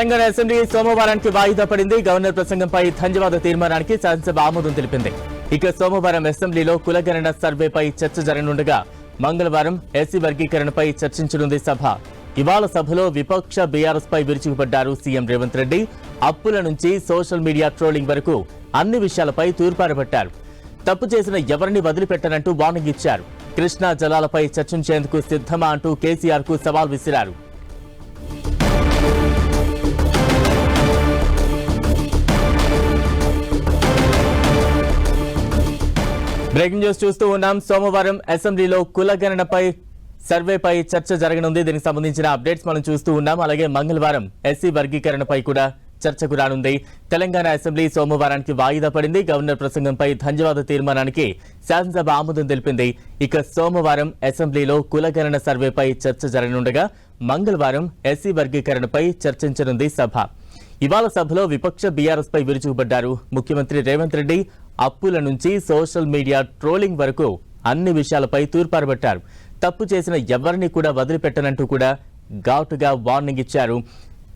Telangana assembly సోమవారానికి వాయిదా పడింది. Governor ప్రసంగంపై ధన్యవాద తీర్మానానికి శాసనసభ ఆమోదం తెలిపింది. ఇక సోమవారం అసెంబ్లీలో కులగణన సర్వేపై చర్చ జరగనుండగా మంగళవారం ఎస్సీ వర్గీకరణపై చర్చించనుంది సభ. ఇవాళ సభలో విపక్ష బీఆర్ఎస్ పై విరుచుకుపడ్డారు సీఎం రేవంత్ రెడ్డి. అప్పుల నుంచి సోషల్ మీడియా ట్రోలింగ్ వరకు అన్ని విషయాలపై తూర్పారబట్టారు. తప్పు చేసిన ఎవరిని వదిలిపెట్టనంటూ వార్నింగ్ ఇచ్చారు. కృష్ణా జలాలపై చర్చించేందుకు సిద్ధమా అంటూ కేసీఆర్ కు సవాల్ విసిరారు. బ్రేకింగ్ న్యూస్ చూస్తూ ఉన్నాం. సోమవారం అసెంబ్లీలో కులగణనపై సర్వేపై చర్చ జరగనుంది. దీనికి సంబంధించిన అప్డేట్స్ మనం చూస్తూ ఉన్నాం. అలాగే మంగళవారం ఎస్సీ వర్గీకరణపై కూడా చర్చకు రానుంది. తెలంగాణ అసెంబ్లీ సోమవారానికి వాయిదా పడింది. గవర్నర్ ప్రసంగంపై ధన్యవాద తీర్మానానికి శాసనసభ ఆమోదం తెలిపింది. ఇక సోమవారం అసెంబ్లీలో కులగణన సర్వేపై చర్చ జరగనుండగా మంగళవారం ఎస్సీ వర్గీకరణపై చర్చించనుంది సభ. ఇవాళ సభలో విపక్ష బీఆర్ఎస్ పై విరుచుకుపడ్డారు ముఖ్యమంత్రి రేవంత్ రెడ్డి. అప్పుల నుంచి సోషల్ మీడియా ట్రోలింగ్ వరకు అన్ని విషయాలపై తూర్పారబట్టారు. తప్పు చేసిన ఎవరిని కూడా వదిలిపెట్టనంటూ కూడా ఘాటుగా వార్నింగ్ ఇచ్చారు.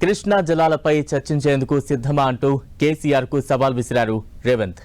కృష్ణా జలాలపై చర్చించేందుకు సిద్ధమా అంటూ కేసీఆర్ కు సవాల్ విసిరారు రేవంత్.